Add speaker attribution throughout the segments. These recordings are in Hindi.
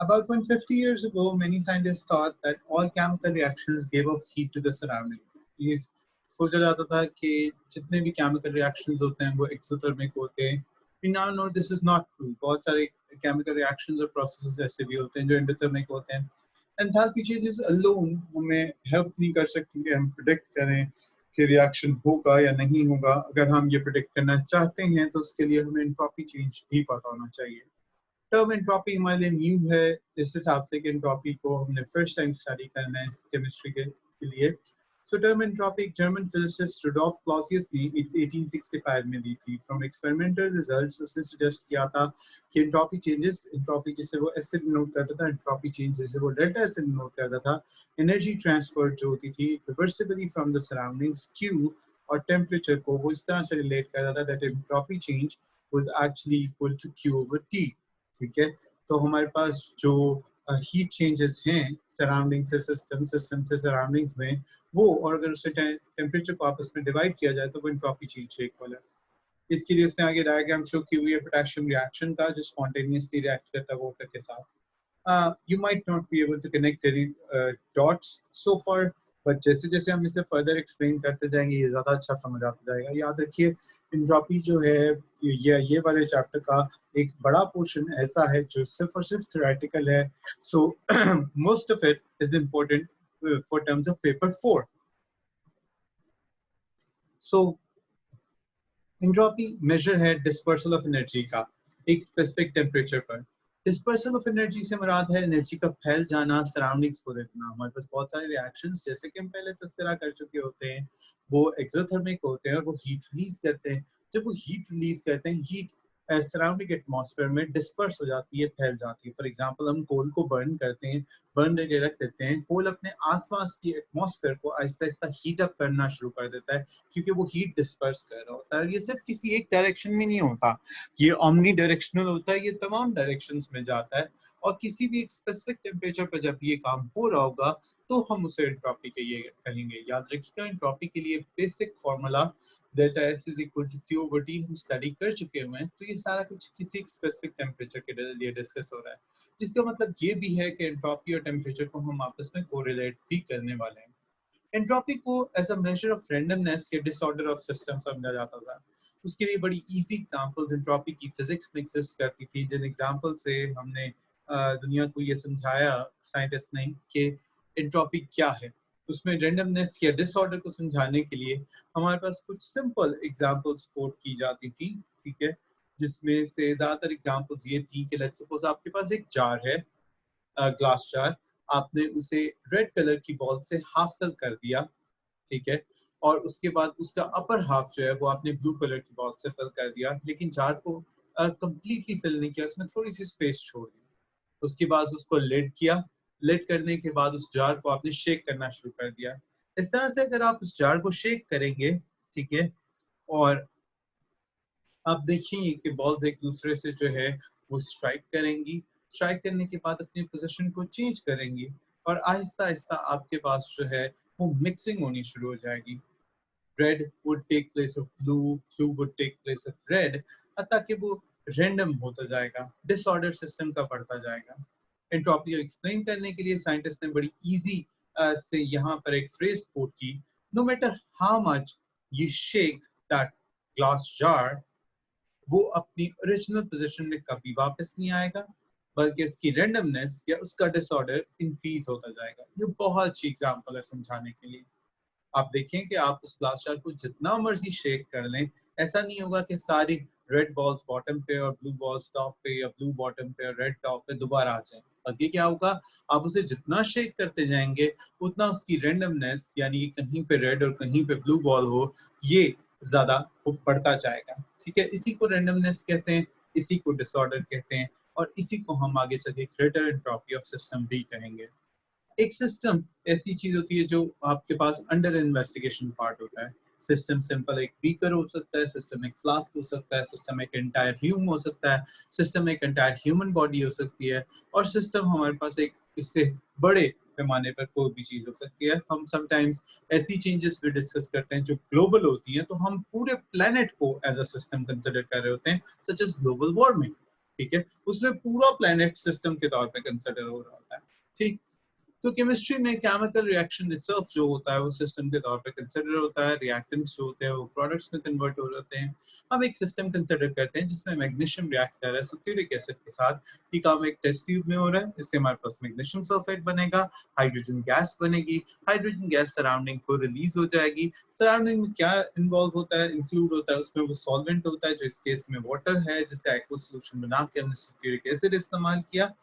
Speaker 1: About 150 years ago, many scientists thought that all chemical reactions gave off heat to the surrounding. ये सोचा जाता था कि जितने भी chemical reactions होते हैं वो exothermic होते हैं. We now know this is not true. बहुत सारे chemical reactions और processes ऐसे भी होते हैं जो endothermic होते हैं. Enthalpy changes alone हमें help नहीं कर सकती कि हम predict करें कि reaction होगा या नहीं होगा. अगर हम ये predict करना चाहते हैं तो उसके लिए हमें entropy change भी पता होना चाहिए. टर्म एंट्रोपी हमारे लिए न्यू है इस हिसाब से कि एंट्रोपी को हमने फर्स्ट टाइम स्टडी करना है केमिस्ट्री के लिए. सो टर्म एंट्रोपी एक जर्मन फिजिसिस्ट रुडोल्फ क्लॉसियस ने 1865 में दी थी. फ्रॉम एक्सपेरिमेंटल रिजल्ट्स उसने सजेस्ट किया था कि एंट्रोपी चेंजेस, एंट्रोपी जिसे वो एसिड नोट करता था, एंट्रोपी चेंज जिसे वो डेल्टा एसिड नोट करता था, एनर्जी ट्रांसफर जो होती थी reversibly from the surroundings Q और टेम्परेचर को वो इस तरह से रिलेट करता था that entropy change was actually equal to Q over T. ठीक है, तो हमारे पास जो हीट चेंजेस हैं सराउंडिंग से सिस्टम, सिस्टम से सराउंडिंग्स में, वो और अगर उससे टेम्परेचर को आपस में डिवाइड किया जाए तो वो एंट्रोपी चेंज इक्वल है. इसके लिए उसने आगे डायग्राम शो की हुई है पोटेशियम रिएक्शन का जो स्पॉन्टेनियसली रिएक्ट करता है वाटर के साथ. You might not be able to connect any dots so far, but जैसे जैसे हम इसे फर्दर एक्सप्लेन करते जाएंगे ये ज़्यादा अच्छा समझ आता जाएगा. याद रखिए एंट्रोपी जो है ये वाले चैप्टर का एक बड़ा पोर्शन ऐसा है जो सिर्फ और सिर्फ थ्योरेटिकल है. So most of it is important for terms of paper 4. So entropy measure है डिस्पर्सल ऑफ एनर्जी का एक स्पेसिफिक टेम्परेचर पर. डिस्पर्सल ऑफ एनर्जी से मुराद है एनर्जी का फैल जाना, सराउंडिंग्स को देखना. हमारे पास बहुत सारे रिएक्शंस जैसे कि हम पहले तस्करा कर चुके होते हैं वो एक्सोथर्मिक होते हैं और वो हीट रिलीज करते हैं. जब वो हीट रिलीज करते हैं, हीट सराउंडिंग एटमॉस्फेयर में डिस्पर्स हो जाती है, फैल जाती है. फॉर एग्जांपल हम कोल को बर्न करते हैं, बर्न करके रख देते हैं, कोल अपने आसपास की एटमॉस्फेयर को आहिस्ता आहिस्ता हीट अप करना शुरू कर देता है क्योंकि वो हीट डिस्पर्स कर रहा होता है. ये सिर्फ किसी एक डायरेक्शन में नहीं होता, ये ओमनी डायरेक्शनल होता है, ये तमाम डायरेक्शंस में जाता है. और किसी भी एक स्पेसिफिक टेम्परेचर पर जब ये काम हो रहा होगा तो हम उसे एंट्रोपी कहेंगे. याद रखिएगा एंट्रोपी के लिए basic formula delta S is equal to Q over T हम स्टडी कर चुके हुए हैं. तो ये सारा कुछ किसी एक स्पेसिफिक टेम्परेचर के लिए डिस्कस हो रहा है, जिसका मतलब ये भी है कि एंट्रोपी और टेम्परेचर को हम आपस में कोरिलेट भी करने वाले हैं. एंट्रोपी को as a measure of randomness या डिसऑर्डर ऑफ सिस्टम समझा जाता था. उसके लिए बड़ी इजी एग्जांपल्स एंट्रोपी की फिजिक्स में एग्जिस्ट करती थी, जिन एग्जांपल से हमने दुनिया को ये समझाया साइंटिस्ट ने कि एंट्रोपी क्या है. उसमें रैंडमनेस या डिसऑर्डर को समझाने के लिए हमारे पास कुछ सिंपल एग्जांपल्स कोट की जाती थी. ठीक है, जिसमें से ज्यादातर एग्जांपल्स ये थी कि लेट्स सपोज आपके पास एक जार है, ग्लास जार. आपने उसे रेड कलर की बॉल से हाफ फिल कर दिया. ठीक है, और उसके बाद उसका अपर हाफ जो है वो आपने ब्लू कलर की बॉल से फिल कर दिया, लेकिन जार को कंप्लीटली फिल नहीं किया, उसमें थोड़ी सी स्पेस छोड़ दी. उसके बाद उसको लिड किया, लिड करने के बाद उस जार को आपने शेक करना शुरू कर दिया. इस तरह से अगर आप उस जार को शेक करेंगे, ठीक है, और आप देखेंगे कि बॉल्स एक दूसरे से जो है वो स्ट्राइक करेंगी, स्ट्राइक करने के बाद अपनी पोजीशन को चेंज करेंगी और आहिस्ता आहिस्ता आपके पास जो है वो मिक्सिंग होनी शुरू हो जाएगी. Red would take place of blue, blue would take place of red, ताकि वो रैंडम होता जाएगा, डिसऑर्डर सिस्टम का बढ़ता जाएगा. एंट्रोपी को एक्सप्लेन करने के लिए साइंटिस्ट ने बड़ी इजी से यहाँ पर एक फ्रेज कोट की. No matter how much you shake that glass jar, वो अपनी ओरिजिनल पोजीशन में कभी वापस नहीं आएगा, बल्कि उसकी रैंडमनेस या उसका डिसऑर्डर इंक्रीज होता जाएगा. ये बहुत अच्छी एग्जांपल है समझाने के लिए. आप देखें कि आप उस ग्लास जार को जितना मर्जी शेक कर लें, ऐसा नहीं होगा कि सारी रेड बॉल्स बॉटम पे और ब्लू बॉल्स टॉप पे या ब्लू बॉटम पे और रेड टॉप पे दोबारा आ जाए. बल्कि क्या होगा, आप उसे जितना शेक करते जाएंगे उतना उसकी रैंडमनेस यानी कहीं पे रेड और कहीं पे ब्लू बॉल हो, ये ज्यादा बढ़ता जाएगा. ठीक है, इसी को रैंडमनेस कहते हैं, इसी को डिसऑर्डर कहते हैं और इसी को हम आगे चलके ग्रेटर एंट्रोपी ऑफ सिस्टम भी कहेंगे. एक सिस्टम ऐसी चीज होती है जो आपके पास अंडर इन्वेस्टिगेशन पार्ट होता है. सिस्टम सिंपल एक बीकर हो सकता है, सिस्टम एक फ्लास्क हो सकता है, सिस्टम एक एंटायर रूम हो सकता है, सिस्टम एक एंटायर ह्यूमन बॉडी हो सकती है, और सिस्टम हमारे पास एक इससे बड़े पैमाने पर कोई भी चीज हो सकती है. हम समटाइम्स ऐसी चेंजेस भी डिस्कस करते हैं जो ग्लोबल होती हैं, तो हम पूरे प्लेनेट को एज अ सिस्टम कंसिडर कर रहे होते हैं, सच एज ग्लोबल वार्मिंग. ठीक है, उसमें पूरा प्लेनेट सिस्टम के तौर पे कंसिडर हो रहा होता है। ठीक, तो केमिस्ट्री में केमिकल रिएक्शन इटसेल्फ जो होता है वो सिस्टम के तौर पे कंसिडर होता है, रिएक्टेंट्स जो होते हैं वो प्रोडक्ट्स में कन्वर्ट हो जाते हैं। हम एक सिस्टम कंसिडर करते हैं जिसमें मैग्नीशियम रिएक्टर है सल्फ्यूरिक एसिड के साथ, ये काम एक टेस्ट ट्यूब में हो रहा है, इससे हमारे पास मैग्नीशियम सल्फेट बनेगा, हाइड्रोजन गैस बनेगी, हाइड्रोजन गैस सराउंडिंग को रिलीज हो जाएगी। सराउंडिंग में क्या इन्वॉल्व होता है, इंक्लूड होता है, उसमें वो सॉल्वेंट होता है जो इस केस में वाटर है, जिसका एक्वा सोल्यूशन बना के हमने सल्फ्यूरिक एसिड इस्तेमाल किया।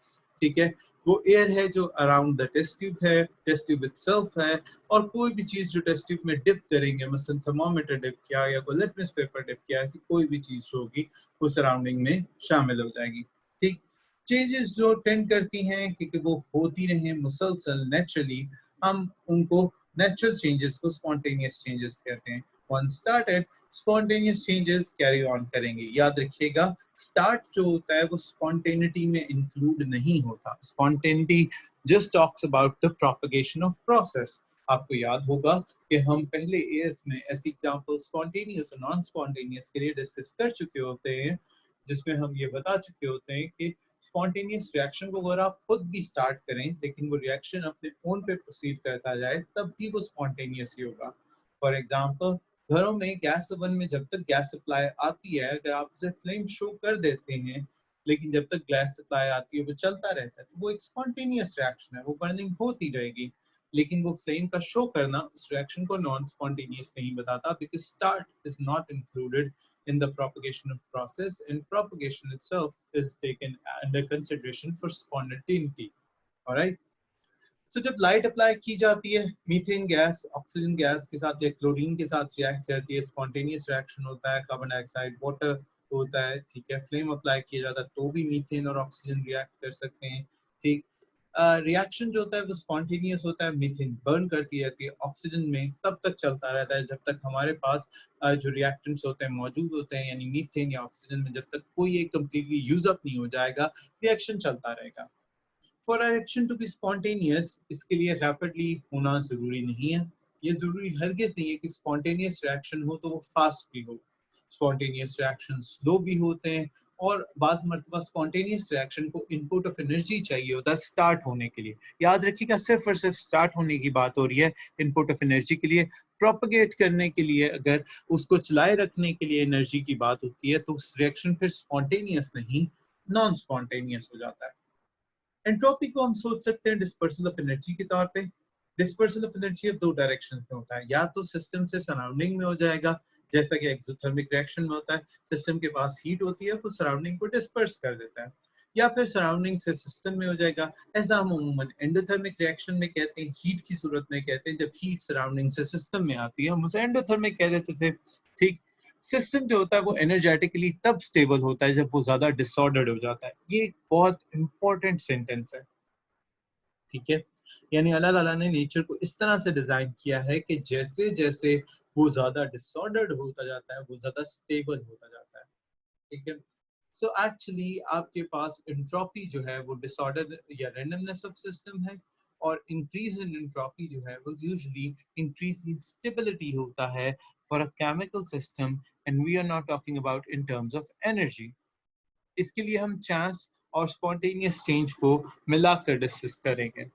Speaker 1: ठीक है, वो एयर है जो अराउंड द टेस्ट ट्यूब है, टेस्ट ट्यूब इटसेल्फ है, और कोई भी चीज जो टेस्ट ट्यूब में डिप करेंगे, मसलन थर्मोमीटर डिप किया या कोई लिटमस पेपर डिप किया, ऐसी कोई भी चीज होगी वो सराउंडिंग में शामिल हो जाएगी। ठीक, चेंजेस जो टेंड करती हैं क्योंकि वो होती रहे मुसलसल नेचुरली, हम उनको नेचुरल चेंजेस को स्पॉन्टेनियस चेंजेस कहते हैं। once started spontaneous changes carry on करेंगे। याद रखिएगा, स्टार्ट जो होता है वो स्पॉन्टेनिटी में इंक्लूड नहीं होता। Spontaneity just talks about the propagation of process. आपको याद होगा कि हम पहले एएस में ऐसी एग्जांपल स्पॉन्टेनियस और नॉन स्पॉन्टेनियस के लिए डिस्कस कर चुके होते हैं, जिसमें हम ये बता चुके होते हैं कि स्पॉन्टेनियस रिएक्शन को अगर आप खुद भी स्टार्ट करें लेकिन वो रिएक्शन अपने ओन पे प्रोसीड करता जाए तब भी वो स्पॉन्टेनियस ही होगा। फॉर एग्जाम्पल, घरों में गैस ओवन में जब तक गैस सप्लाई आती है, अगर आप उसे फ्लेम शो कर देते हैं लेकिन जब तक गैस सप्लाई आती है वो चलता रहता है, तो वो एक स्पॉन्टेनियस रिएक्शन है, वो बर्निंग होती रहेगी। लेकिन वो फ्लेम का शो करना उस रिएक्शन को नॉन स्पॉन्टेनियस नहीं बताता, because start is not included in the propagation of process, and propagation itself is taken under consideration for spontaneity. All right. So जब लाइट अप्लाई की जाती है, मीथेन गैस ऑक्सीजन गैस के साथ या क्लोरीन के साथ रिएक्ट करती है, स्पॉन्टेनियस रिएक्शन होता है, कार्बन डाइऑक्साइड वाटर होता है। ठीक है, फ्लेम अप्लाई किया जाता है तो भी मीथेन और ऑक्सीजन रिएक्ट कर सकते हैं। ठीक, रिएक्शन जो होता है वो स्पॉन्टेनियस होता है, मीथेन बर्न करती रहती है ऑक्सीजन में, तब तक चलता रहता है जब तक हमारे पास जो रिएक्टेंट्स होते हैं मौजूद होते हैं, यानी मीथेन या ऑक्सीजन में जब तक कोई एक कंप्लीटली यूज अप नहीं हो जाएगा, रिएक्शन चलता रहेगा। For reaction to be spontaneous, इसके लिए रैपिडली होना जरूरी नहीं है। ये जरूरी हरगिज नहीं है कि स्पॉन्टेनियस रिएक्शन हो तो वो फास्ट भी हो। स्पॉन्टेनियस रिएक्शन स्लो भी होते हैं, और बाज़ मर्तबा स्पॉन्टेनियस रिएक्शन को इनपुट ऑफ एनर्जी चाहिए होता है स्टार्ट होने के लिए। याद रखिएगा, सिर्फ और सिर्फ स्टार्ट होने की बात हो रही है, इनपुट ऑफ एनर्जी के लिए। प्रोपगेट करने के लिए, अगर उसको चलाए रखने के लिए एनर्जी की बात होती है, तो रिएक्शन फिर स्पॉन्टेनियस नहीं, नॉन स्पॉन्टेनियस हो जाता है। एंट्रोपी को हम सोच सकते हैं डिस्पर्सल ऑफ एनर्जी के तौर पे। डिस्पर्सल ऑफ एनर्जी अब दो डायरेक्शन में होता है, या तो सिस्टम से सराउंडिंग में हो जाएगा, जैसा कि एक्सोथर्मिक रिएक्शन में होता है, सिस्टम के पास हीट होती है वो सराउंडिंग को डिस्पर्स कर देता है, या फिर सराउंडिंग से सिस्टम में हो जाएगा। ऐसा हम अमूमन एंडोथर्मिक रिएक्शन में कहते हैं, हीट की सूरत में कहते हैं, जब हीट सराउंडिंग से सिस्टम में आती है हम उसे एंडोथर्मिक कह देते थे। ठीक, सिस्टम जो होता है वो एनर्जेटिकली तब स्टेबल होता है जब वो ज्यादा डिसऑर्डर्ड हो जाता है। ये एक बहुत इंपॉर्टेंट सेंटेंस है। ठीक है, यानी अल्लाह ताला ने नेचर को इस तरह से डिजाइन किया है कि जैसे जैसे वो ज्यादा डिसऑर्डर्ड होता जाता है वो ज्यादा स्टेबल होता जाता है। ठीक है, सो एक्चुअली आपके पास एंट्रोपी जो है वो डिसऑर्डर या रैंडमनेस ऑफ सिस्टम है, और इंक्रीज इन एंट्रोपी जो है वो यूजुअली इंक्रीज इन स्टेबिलिटी होता है for a chemical system, and we are not talking about in terms of energy. इसके लिए हम चांस और स्पॉन्टेनियस चेंज को मिलाकर डिस्कस करेंगे।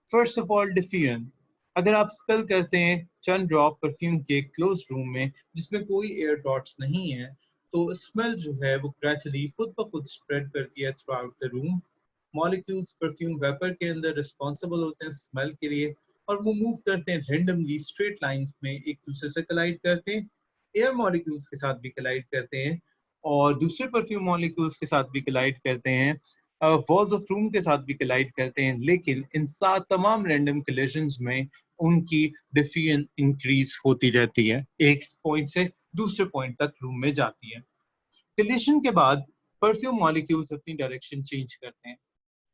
Speaker 1: First of all, diffusion. अगर आप स्पेल करते हैं चंद ड्रॉप परफ्यूम के क्लोज रूम में जिसमें कोई एयर डॉट्स नहीं है, तो स्मेल जो है वो ग्रेजुअली खुद ब खुद स्प्रेड करती है through out the room. Molecules perfume vapour के अंदर रिस्पॉन्सिबल होते हैं स्मेल के लिए, और वो मूव करते हैं रेंडमली स्ट्रेट लाइंस में, एक दूसरे से कलाइड करते हैं, एयर मॉलिक्यूल्स के साथ भी कलाइड करते हैं, और दूसरे परफ्यूम मॉलिक्यूल्स के साथ भी कलाइड करते हैं, वॉल्स ऑफ रूम के साथ भी कलाइड करते हैं। लेकिन इन सात तमाम रैंडम कोलिजन्स में उनकी डिफ्यूजन इंक्रीज होती रहती है, एक पॉइंट से दूसरे पॉइंट तक रूम में जाती है। कोलिजन के बाद परफ्यूम मॉलिक्यूल्स अपनी डायरेक्शन चेंज करते हैं।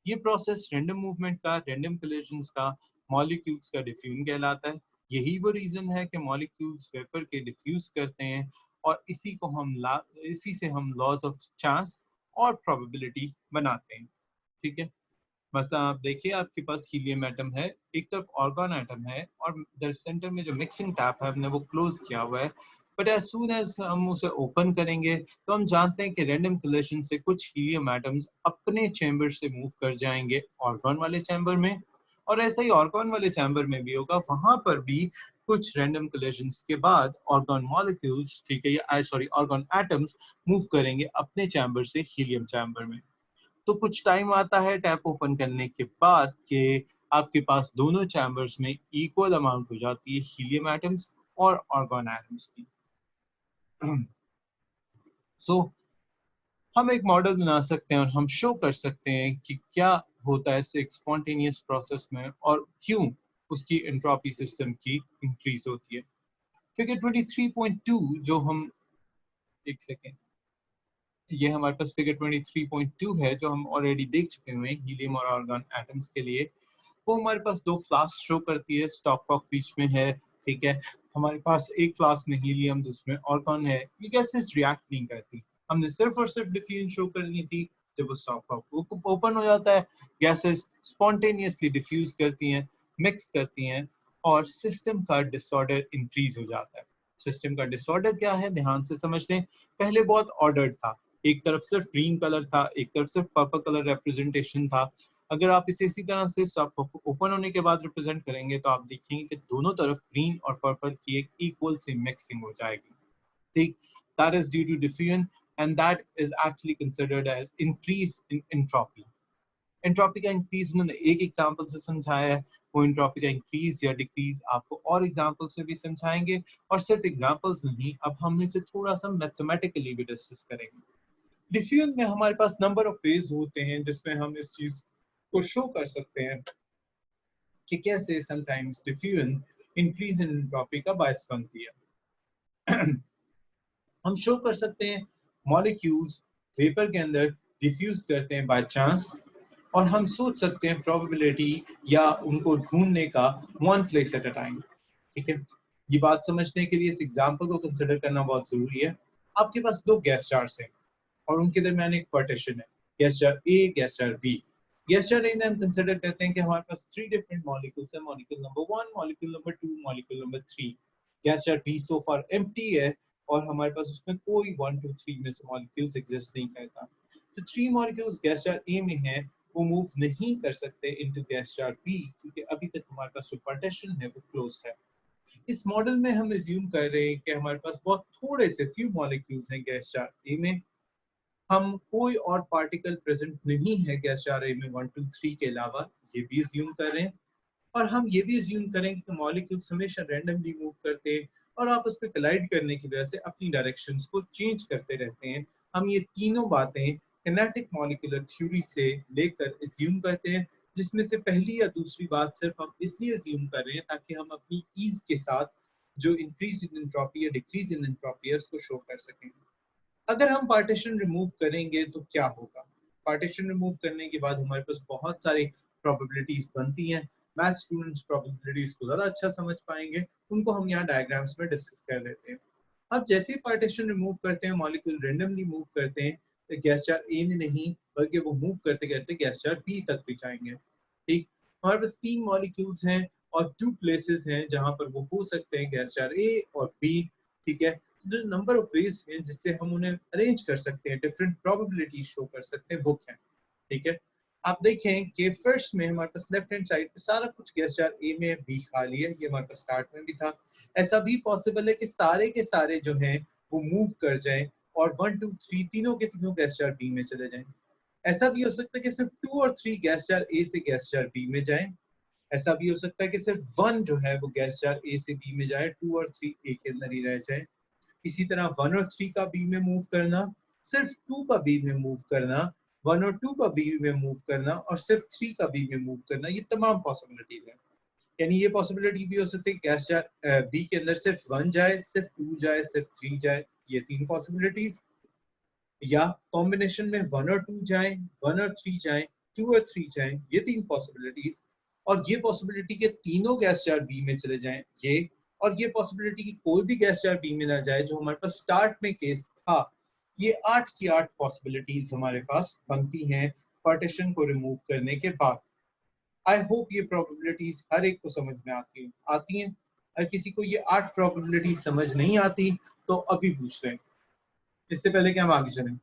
Speaker 1: ये प्रोसेस रैंडम मूवमेंट का, रैंडम कोलिजन्स का, मॉलिक्यूल्स का डिफ्यूजन कहलाता है। यही वो रीजन है कि मॉलिक्यूल्स वेपर के डिफ्यूज करते हैं, और इसी से हम लॉज ऑफ चांस और प्रोबेबिलिटी बनाते हैं। ठीक है, मसला आप देखिए, आपके पास हीलियम एटम है, एक तरफ ऑर्गन एटम है, और सेंटर में जो मिक्सिंग टैप है हमने वो क्लोज किया हुआ है। बट एज सून एज हम उसे ओपन करेंगे तो हम जानते हैं कि रैंडम कोलिजन से कुछ हीलियम एटम्स अपने चैम्बर से मूव कर जाएंगे ऑर्गन वाले चैम्बर में, और ऐसा ही ऑर्गन वाले चैम्बर में भी होगा, वहां पर भी कुछ रैंडम कोलिजन्स के बाद ऑर्गन मॉलिक्यूल्स, ठीक है, या सॉरी ऑर्गन एटम्स मूव करेंगे अपने चैम्बर से हीलियम चैम्बर में। तो कुछ टाइम आता है टैप ओपन करने के बाद कि आपके पास दोनों चैम्बर्स में इक्वल अमाउंट हो जाती है हीलियम एटम्स और आर्गन एटम्स की। सो हम एक मॉडल बना सकते हैं और हम शो कर सकते हैं कि क्या होता है एक स्पॉन्टेनियस प्रोसेस में और क्यों उसकी एंट्रोपी सिस्टम की इंक्रीज होती है। फिगर 23.2 जो हम, एक सेकेंड, ये हमारे पास फिगर 23.2 है जो हम ऑलरेडी देख चुके हुए हैं हीलियम और आर्गन एटम्स के लिए। वो हमारे पास दो फ्लास्क शो करती है, स्टॉप कॉक बीच में है, ठीक है। हमारे पास एक फ्लास्क में हीलियम, दूसरे में आर्गन है। ये गैसेस रिएक्ट नहीं करती, हमने सिर्फ और सिर्फ डिफ्यूजन शो करनी थी। जब वो स्टॉप कॉक ओपन हो जाता है, गैसेस स्पॉन्टेनियसली डिफ्यूज करती हैं, मिक्स करती हैं, और सिस्टम का डिसऑर्डर इंक्रीज हो जाता है। सिस्टम का डिसऑर्डर क्या है, ध्यान से समझ लें। पहले बहुत ऑर्डर्ड था, एक तरफ सिर्फ ग्रीन कलर था, एक तरफ सिर्फ पर्पल कलर रिप्रेजेंटेशन था। अगर आप इसे इसी तरह से स्टॉप ओपन होने के बाद रिप्रेजेंट करेंगे तो आप देखेंगे कि दोनों तरफ ग्रीन और पर्पल की एक इक्वल सी मिक्सिंग हो जाएगी, ठीक। That is due to diffusion and that is actually considered as increase in entropy. Entropy का इंक्रीज उन्होंने एक एग्जांपल से समझाया है, वो एंट्रोपी का इंक्रीज या डिक्रीज आपको और एग्जांपल से भी समझाएंगे। और सिर्फ एग्जांपल्स नहीं, अब हम इसे थोड़ा सा मैथमेटिकली भी डिस्कस करेंगे। डिफ्यूजन में हमारे पास नंबर ऑफ वेज होते हैं जिसमें हम इस चीज को शो कर सकते हैं कि कैसे sometimes diffusion increase in entropy का बायस बनती है। हम शो कर सकते हैं मॉलिक्यूल्स वेपर के अंदर डिफ्यूज करते हैं बाय चांस, और हम सोच सकते हैं प्रोबेबिलिटी या उनको ढूंढने का one place at a time, ठीक है। ये बात समझने के लिए इस एग्जांपल को कंसीडर करना बहुत जरूरी है। आपके पास दो गैस जार्स हैं और उनके दरमियान एक पार्टीशन है, gas jar A, gas jar B. Gas jar A में हम कंसीडर करते हैं कि हमारे पास थ्री डिफरेंट मॉलिक्यूल्स हैं, molecule number 1, molecule number 2, molecule number 3। Gas jar B so far empty है और हमारे पास उसमें कोई 1 2 3 में से मॉलिक्यूल्स एग्जिस्ट नहीं करता। तो three molecules gas jar A में हैं, वो मूव नहीं कर सकते इनटू गैस जार बी क्योंकि अभी तक हमारे पास जो पार्टीशन है वो क्लोज्ड है। इस मॉडल में हम अज्यूम कर रहे हैं कि हमारे पास बहुत थोड़े से फ्यू मॉलिक्यूल्स हैं गैस जार ए में, हम कोई और पार्टिकल प्रेजेंट नहीं है गैस जार ए में 1 2 3 के अलावा, ये भी अज्यूम कर रहे हैं। और हम ये भी अज्यूम करेंगे कि मॉलिक्यूल्स हमेशा रैंडमली मूव करते हैं और आपस में कोलाइड करने की वजह से अपनी डायरेक्शंस को चेंज करते रहते हैं। हम ये तीनों बातें किनेटिक मॉलिक्यूलर थ्योरी से लेकर अज्यूम करते हैं, जिसमें से पहली या दूसरी बात सिर्फ हम इसलिए अज्यूम कर रहे हैं ताकि हम अपनी ईज के साथ जो इंक्रीज इन एंट्रोपी या डिक्रीज इन एंट्रोपी है उसको शो कर सकें। अगर हम पार्टीशन रिमूव करेंगे तो क्या होगा? पार्टीशन रिमूव करने के बाद हमारे पास बहुत सारी प्रोबेबिलिटीज बनती हैं। मैथ स्टूडेंट्स प्रोबेबिलिटीज को ज्यादा अच्छा समझ पाएंगे, उनको हम यहाँ डायग्राम्स में डिस्कस कर लेते हैं। अब जैसे ही पार्टीशन रिमूव करते हैं, मॉलिक्यूल रेंडमली मूव करते हैं, तो गैस जार ए में नहीं बल्कि वो मूव करते करते गैस जार बी तक भी जाएंगे, ठीक। हमारे पास तीन मॉलिक्यूल्स हैं और टू प्लेसेस हैं जहां पर वो हो सकते हैं, गैस जार ए और बी, ठीक है। जो नंबर ऑफ वेज हैं जिससे हम उन्हें अरेंज कर सकते हैं, डिफरेंट प्रोबेबिलिटी शो कर सकते हैं, वो क्या है, ठीक है। आप देखें कि फर्स्ट में हमारे पास लेफ्ट हैंड साइड पे सारा कुछ गैस जार ए में बी खाली है, ये हमारे पास स्टार्ट में भी था। ऐसा भी पॉसिबल है कि सारे के सारे जो हैं वो मूव कर जाएं और 1 2 3 तीनों के तीनों गैस जार बी में चले जाएं। ऐसा भी हो सकता है कि सिर्फ 2 और 3 गैस जार ए से गैस जार बी में जाएं। ऐसा भी हो सकता है कि सिर्फ 1 जो है वो गैस जार ए से बी में जाए, 2 और 3 ए के अंदर ही रह जाए। इसी तरह 1 और 3 का बी में मूव करना, सिर्फ 2 का बी में मूव करना, 1 और 2 का बी में मूव करना और सिर्फ 3 का बी में मूव करना, ये तमाम पॉसिबिलिटीज हैं। यानी ये पॉसिबिलिटी भी हो सकती है गैस जार बी के अंदर सिर्फ 1 जाए, सिर्फ 2 जाए, सिर्फ 3 जाए, ये तीन पॉसिबिलिटीज। या कॉम्बिनेशन में 1 और 2 जाए, 1 और 3 जाए, 2 और 3 जाए, ये तीन पॉसिबिलिटीज। और ये पॉसिबिलिटी के तीनों गैस जार बी में चले जाएं, ये। और ये पॉसिबिलिटी की कोई भी गैस जार बी में ना जाए, जो हमारे पास स्टार्ट में केस था। ये 8 की 8 पॉसिबिलिटीज हमारे पास बनती हैं पार्टीशन को रिमूव करने के बाद। आई होप ये प्रोबेबिलिटीज हर एक को समझ में आती हैं। अगर किसी को ये 8 प्रोबेबिलिटी समझ नहीं आती तो अभी पूछ लें, इससे पहले कि हम आगे चलें।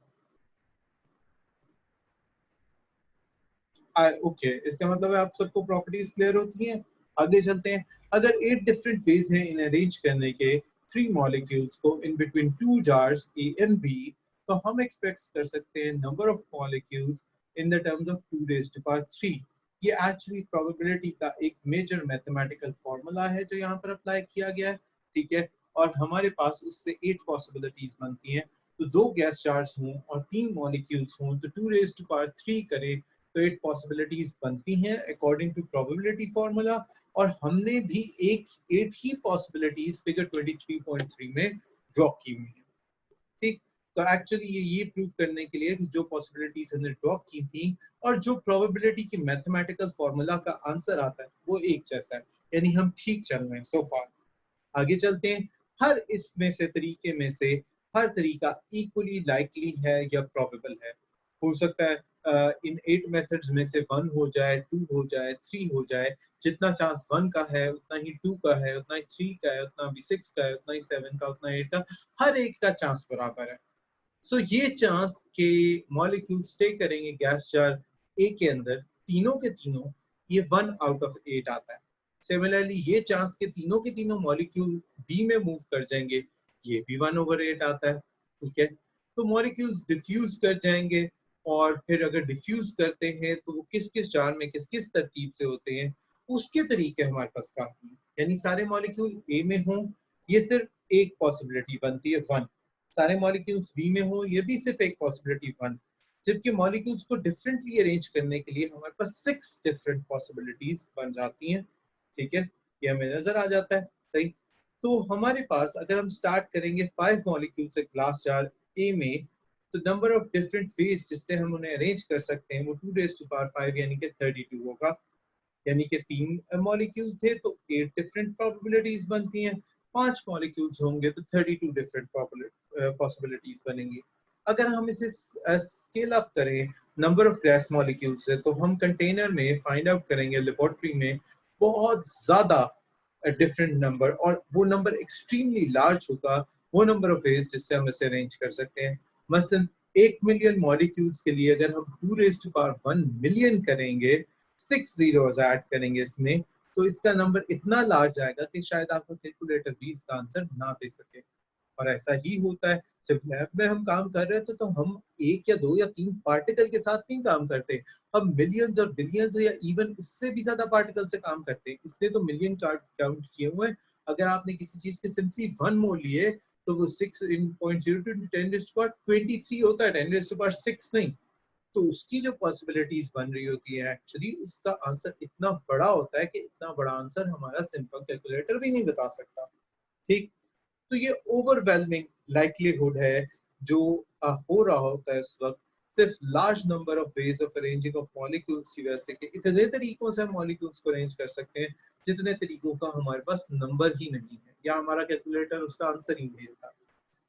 Speaker 1: ओके, इसका मतलब है आप सबको प्रॉपर्टीज क्लियर होती हैं। आगे चलते हैं। अगर 8 डिफरेंट वेज हैं इन अरेंज करने के 3 मॉलिक्यूल्स को in between 2 jars A and B, तो हम एक्सपेक्ट कर सकते हैं number of molecules in the terms of 2 raise to power 3। ये एक्चुअली प्रोबेबिलिटी का एक मेजर मैथमेटिकल फार्मूला है जो यहाँ पर अप्लाई किया गया है, ठीक है। और हमारे पास इससे 8 पॉसिबिलिटीज बनती हैं। तो 2 गैस जार्स हों और 3 मॉलिक्यूल्स हों तो 2 रेज़ टू पावर 3 करें तो 8 पॉसिबिलिटीज बनती हैं अकॉर्डिंग टू प्रोबेबिलिटी फार्मूला। और हमने भी 8 ही पॉसिबिलिटीज फिगर 23.3 में ड्रॉ की हुई है, ठीक। तो एक्चुअली ये प्रूव करने के लिए कि जो पॉसिबिलिटीज हमने ड्रॉ की थी और जो प्रोबेबिलिटी की मैथमेटिकल फार्मूला का आंसर आता है वो एक जैसा है, यानी हम ठीक चल रहे हैं सो फार। आगे चलते हैं। हर इसमें से तरीके में से हर तरीका इक्वली लाइकली है या प्रोबेबल है। हो सकता है इन 8 मेथड्स में से 1 हो जाए, 2 हो जाए, 3 हो जाए। जितना चांस 1 का है उतना ही 2 का है, उतना ही 3 का है, उतना भी 6 का है, उतना ही 7 का, उतना 8 का। हर एक का चांस बराबर है। सो ये चांस के मॉलिक्यूल स्टे करेंगे गैस जार ए के अंदर, तीनों के तीनों, ये 1 आउट ऑफ 8 आता है। सिमिलरली ये चांस के तीनों मॉलिक्यूल बी में मूव कर जाएंगे, ये भी 1/8 आता है, ठीक है। तो मॉलिक्यूल्स डिफ्यूज कर जाएंगे और फिर अगर डिफ्यूज करते हैं तो वो किस किस जार में किस किस तरतीब से होते हैं उसके तरीके हमारे पास काफी हैं। यानी सारे मॉलिक्यूल ए में हों, ये सिर्फ एक पॉसिबिलिटी बनती है 1। सारे मॉलिक्यूल्स बी में हो, ये भी सिर्फ एक पॉसिबिलिटी 1। जबकि मॉलिक्यूल्स को डिफरेंटली अरेंज करने के लिए हमारे पास 6 डिफरेंट पॉसिबिलिटीज बन जाती हैं, ठीक है। ये हमें नजर आ जाता है, सही। तो हमारे पास अगर हम स्टार्ट करेंगे 5 मॉलिक्यूल से ग्लास जार ए में, तो नंबर ऑफ डिफरेंट वेज जिससे हम उन्हें अरेंज कर सकते हैं वो 2 रेज़ टू पावर 5 यानी कि 32 होगा। यानी कि 3 मॉलिक्यूल थे तो 8 डिफरेंट प्रोबेबिलिटीज बनती हैं। 5 मॉलिक्यूल्स होंगे तो 32 डिफरेंट पॉसिबिलिटीज बनेंगी। अगर हम इसे स्केल अप करें नंबर ऑफ गैस मॉलिक्यूल्स से, तो हम कंटेनर में फाइंड आउट करेंगे लेबोरेटरी में बहुत ज्यादा डिफरेंट नंबर, और वो नंबर एक्सट्रीमली लार्ज होगा, वो नंबर ऑफ वेज जिससे हम इसे अरेंज कर सकते हैं। मसलन 1 मिलियन मॉलिक्यूल्स के लिए अगर हम 2 रेज़ टू पावर 1 मिलियन करेंगे, 6 जीरोस ऐड करेंगे इसमें, तो इसका नंबर इतना लार्ज आएगा कि शायद आपका कैलकुलेटर भी इसका आंसर ना दे सके। और ऐसा ही होता है जब लैब में हम काम कर रहे हैं तो हम 1 या 2 या 3 पार्टिकल के साथ नहीं काम करते, हम मिलियंस और बिलियंस या इवन उससे भी ज्यादा पार्टिकल से काम करते हैं, इसलिए तो मिलियन काउंट किए हुए हैं। अगर आपने किसी चीज के सिंपली 1 मोल लिए तो वो 6 इन 0.02 × 10⁻23 होता है, 10⁻6 नहीं। तो उसकी जो पॉसिबिलिटीज बन रही होती है एक्चुअली उसका आंसर इतना बड़ा होता है कि इतना बड़ा आंसर हमारा सिंपल कैलकुलेटर भी नहीं बता सकता, ठीक। तो ये ओवरवेलमिंग लाइक्लीहुड है जो हो रहा होता है इस वक्त, सिर्फ large number of ways of arranging of molecules की वजह से कि इतने तरीकों से हम मॉलिक्यूल्स को अरेंज कर सकते हैं जितने तरीकों का हमारे पास नंबर ही नहीं है या हमारा कैलकुलेटर उसका आंसर ही नहीं देता।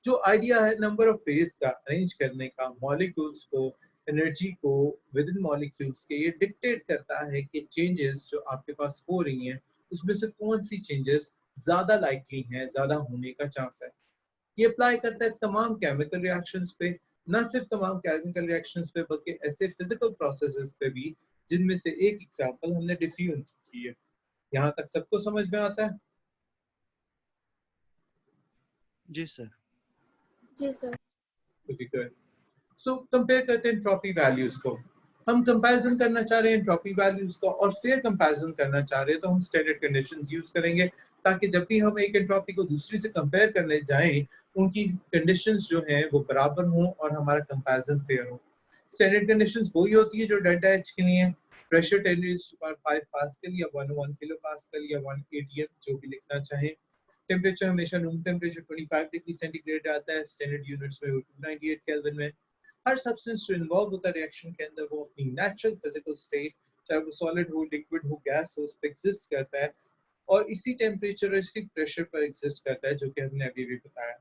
Speaker 1: जो आइडिया है नंबर ऑफ फेज का अरेंज करने का मॉलिक्यूल्स को, एनर्जी को विद इन मॉलिक्यूल्स के, ये डिक्टेट करता है कि चेंजेस जो आपके पास हो रही हैं उसमें से कौन सी चेंजेस ज्यादा लाइकली हैं, ज्यादा होने का चांस है। ये अप्लाई करता है तमाम केमिकल रिएक्शंस पे, ना सिर्फ तमाम केमिकल रिएक्शंस पे बल्कि ऐसे फिजिकल प्रोसेसेस पे भी जिनमें से एक एग्जांपल हमने डिफ्यूजन की है। यहाँ तक सबको समझ में आता है?
Speaker 2: जी सर।
Speaker 3: जी सर।
Speaker 1: सो कंपेयर करते हैं एंट्रोपी वैल्यूज को। हम कंपैरिजन करना चाह रहे हैं एंट्रोपी वैल्यूज को और फेयर कंपैरिजन करना चाह रहे हैं तो हम स्टैंडर्ड कंडीशंस यूज करेंगे ताकि जब भी हम एक एंट्रोपी को दूसरी से कंपेयर करने जाएं उनकी कंडीशंस जो हैं वो बराबर हों और हमारा कंपैरिजन फेयर हो। स्टैंडर्ड कंडीशंस वही होती है जो डेल्टा एच के लिए, प्रेशर 10⁵ पास्कल या 1 किलो पास्कल या 1 atm जो भी लिखना चाहें। टेम्परेचर हमेशा रूम टेम्परेचर 25 डिग्री सेंटीग्रेड आता है, स्टैंडर्ड यूनिट्स में वो 298 केल्विन में। हर सब्सटेंस जो इन्वॉल्व होता है रिएक्शन के अंदर वो अपनी नेचुरल फिजिकल स्टेट, चाहे वो सॉलिड हो, लिक्विड हो, गैस हो, उस पर एग्जिस्ट करता है और इसी टेम्परेचर और इसी प्रेशर पर एग्जिस्ट करता है जो कि हमने अभी भी बताया।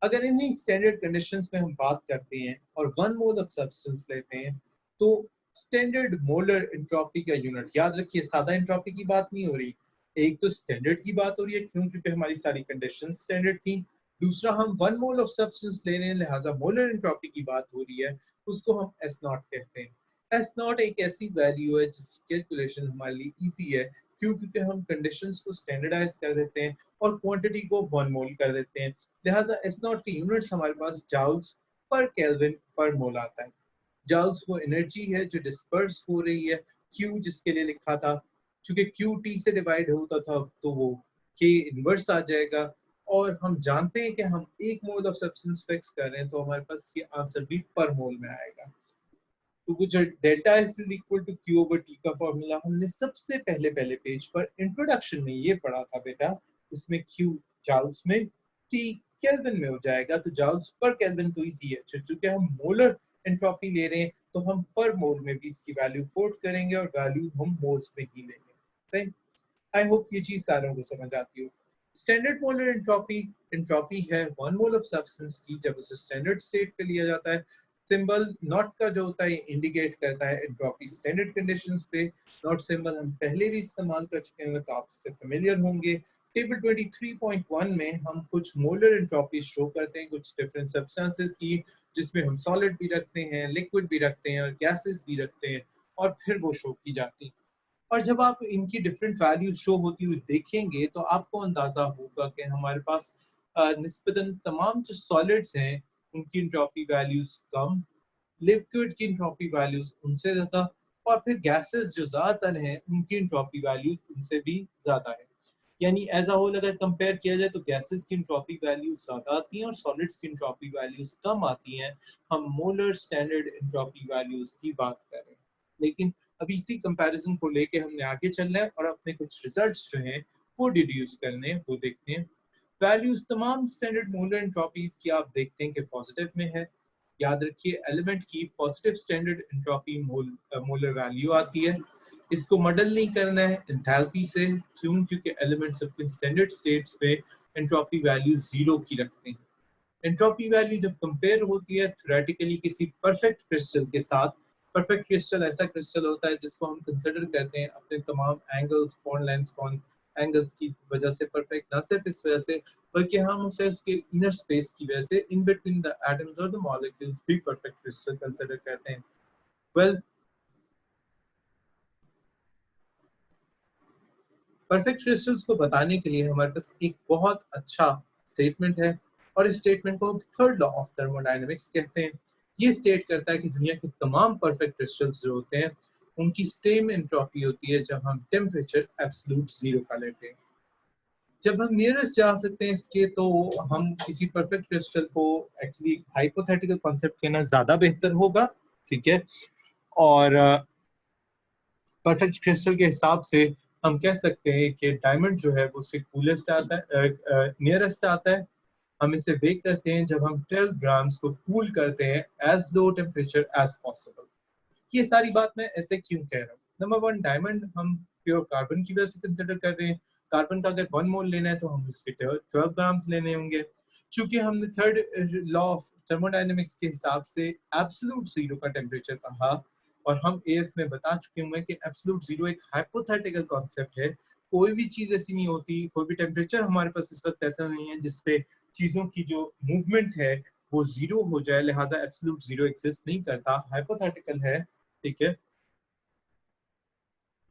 Speaker 1: अगर इन्हीं स्टैंडर्ड कंडीशंस में हम बात करते हैं और 1 मोल ऑफ सब्सटेंस लेते हैं तो स्टैंडर्ड मोलर एंट्रोपी का यूनिट, याद रखिए सादा एंट्रोपी की बात नहीं हो रही, एक तो स्टैंडर्ड की बात हो रही है क्यों, क्योंकि हमारी सारी कंडीशन स्टैंडर्ड थी। दूसरा हम 1 मोल ऑफ सब्सटेंस ले रहे हैं, लिहाजा मोलर एंट्रोपी की बात हो रही है, उसको हम एस नॉट कहते हैं। एस नॉट एक ऐसी वैल्यू है जिसकी कैलकुलेशन हमारे लिए इजी है, क्यों, क्योंकि हम कंडीशंस को स्टैंडर्डाइज कर देते हैं और क्वांटिटी को 1 मोल कर देते हैं। लिहाजा एस नॉट की यूनिट्स हमारे पास जाउल्स पर केल्विन पर मोल आता है। जाउल्स वो एनर्जी है जो डिस्पर्स हो रही है, क्यू जिसके लिए लिखा था, क्योंकि क्यू टी से डिवाइड होता था तो वो के इनवर्स आ जाएगा। और हम जानते हैं कि हम 1 मोल ऑफ सब्सटेंस फिक्स कर रहे हैं तो हमारे पास ये आंसर भी पर मोल में आएगा। तो वो जो delta S is equal to Q over T का फॉर्मूला हमने सबसे पहले पहले पेज पर इंट्रोडक्शन में ये पढ़ा था बेटा, उसमें क्यू जाउल्स में, टी केल्विन में हो जाएगा। तो जाउल्स पर केल्विन तो इजी है, चूंकि हम मोलर एंट्रोपी ले रहे हैं तो हम पर मोल में भी इसकी वैल्यू कोट करेंगे और वैल्यू हम मोल्स में ही लेंगे। सही। आई होप ये चीज सारों को समझ आती हो। स्टैंडर्ड मोलर एंट्रोपी एंट्रोपी है 1 मोल ऑफ सब्सटेंस की जब उसे स्टैंडर्ड स्टेट पे लिया जाता है। सिंबल नॉट का जो होता है इंडिकेट करता है एंट्रोपी स्टैंडर्ड कंडीशंस पे। नॉट सिंबल हम पहले भी इस्तेमाल कर चुके हैं तो आप इससे फेमिलियर होंगे। टेबल 23.1 में हम कुछ मोलर एंट्रोपी शो करते हैं कुछ डिफरेंट सब्सटेंसेस की, जिसमें हम सॉलिड भी रखते हैं, लिक्विड भी रखते हैं और गैसेस भी रखते हैं, और फिर वो शो की जाती हैं। और जब आप इनकी डिफरेंट वैल्यूज शो होती हुई देखेंगे तो आपको अंदाजा होगा कि हमारे पास निस्बतन तमाम जो सॉलिड्स हैं उनकी एंट्रोपी वैल्यूज कम, लिक्विड की एंट्रोपी वैल्यूज उनसे ज्यादा, और फिर गैसेस जो ज्यादातर हैं उनकी एंट्रोपी वैल्यूज उनसे भी ज्यादा है। यानी एज अ होल अगर कंपेयर किया जाए तो गैसेस की एंट्रोपी वैल्यूज ज्यादा आती हैं और सॉलिड्स की एंट्रोपी वैल्यूज कम आती हैं। हम मोलर स्टैंडर्ड एंट्रोपी वैल्यूज की बात कर रहे हैं, लेकिन अब इसी कंपैरिजन को लेके हमने आगे चलना है और अपने कुछ रिजल्ट्स जो हैं वो डिड्यूस करने हैं, वो देखने हैं। वैल्यूज तमाम स्टैंडर्ड मोलर एंट्रोपीज की आप देखते हैं कि पॉजिटिव में है। याद रखिए एलिमेंट की positive standard entropy molar value आती है। इसको मॉडल नहीं करना है एंथैल्पी से, क्यों, क्योंकि एलिमेंट्स अपने स्टैंडर्ड स्टेट्स पे एंट्रोपी वैल्यू जीरो की रखते हैं। एंट्रोपी वैल्यू जब कंपेयर होती है थ्योरेटिकली किसी परफेक्ट क्रिस्टल के साथ, परफेक्ट क्रिस्टल ऐसा क्रिस्टल होता है जिसको हम कंसिडर करते हैं अपने तमाम angles, bond lengths, bond angles की वजह से परफेक्ट, ना सिर्फ इस वजह से बल्कि हम उसे उसके इनर स्पेस की वजह से इन बिटवीन द एटम्स और द मॉलिक्यूल्स भी परफेक्ट क्रिस्टल कंसिडर करते हैं। वेल, परफेक्ट क्रिस्टल्स को बताने के लिए हमारे पास एक बहुत अच्छा स्टेटमेंट है और इस स्टेटमेंट को थर्ड लॉ ऑफ थर्मोडायनेमिक्स कहते हैं। ये स्टेट करता है कि दुनिया के तमाम परफेक्ट क्रिस्टल्स जो होते हैं उनकी सेम एंट्रोपी होती है जब हम टेम्परेचर एब्सोल्यूट जीरो का लेते हैं। जब हम नियरेस्ट जा सकते हैं इसके तो हम किसी परफेक्ट क्रिस्टल को एक्चुअली हाइपोथेटिकल कॉन्सेप्ट कहना ज्यादा बेहतर होगा, ठीक है। और परफेक्ट क्रिस्टल के हिसाब से हम कह सकते हैं कि डायमंड जो है वो उससे कूलेस्ट आता है, नियरेस्ट आता है। हम इसे बेक करते हैं जब हम 12 ग्राम्स को कूल करते हैं as low temperature as possible. ये सारी बात मैं ऐसे क्यों कह रहा हूँ। नंबर वन, डायमंड हम प्योर कार्बन की वजह से कंसिडर कर रहे हैं। कार्बन का अगर 1 मोल लेना है तो हम उसके 12 ग्राम्स लेने होंगे। चूंकि हमने थर्ड लॉ ऑफ थर्मोडायनेमिक्स के हिसाब से एब्सोल्यूट जीरो का टेम्परेचर कहा, और हम एएस में बता चुके हैं कि एब्सोल्यूट जीरो एक हाइपोथेटिकल कॉन्सेप्ट है। कोई भी चीज ऐसी नहीं होती, कोई भी टेम्परेचर हमारे पास इस वक्त ऐसा नहीं है जिसपे चीजों की जो मूवमेंट है वो जीरो हो जाए, लिहाजा एब्सोल्यूट जीरो एग्जिस्ट नहीं करता, हाइपोथेटिकल है, ठीक है।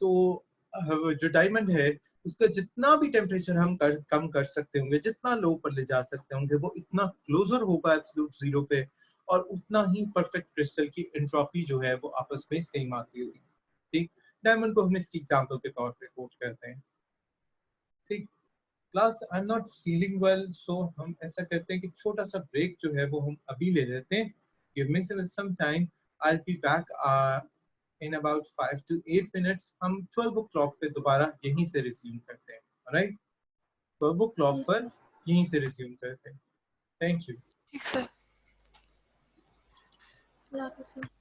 Speaker 1: तो जो डायमंड है उसका जितना भी टेम्परेचर हम कम कर सकते होंगे, जितना लो पर ले जा सकते होंगे, वो इतना क्लोजर होगा एब्सोल्यूट जीरो पे, और उतना ही परफेक्ट क्रिस्टल की एंट्रोपी जो है वो आपस में सेम आती होगी। ठीक, डायमंड को हम इसकी एग्जांपल के तौर पे कोट करते हैं। ठीक, class I am not feeling well, so हम ऐसा करते हैं कि छोटा सा ब्रेक जो है वो हम अभी ले लेते हैं। Give me some time, I will be back in about 5 to 8 minutes। हम 12 o'clock पे दोबारा यहीं से रिज्यूम करते हैं, राइट? 12 o'clock
Speaker 2: जी
Speaker 1: पर
Speaker 2: सर।
Speaker 1: यहीं से रिज्यूम करते हैं। Thank you.
Speaker 2: ठीक सर। अल्लाह हाफ़िज़ सर।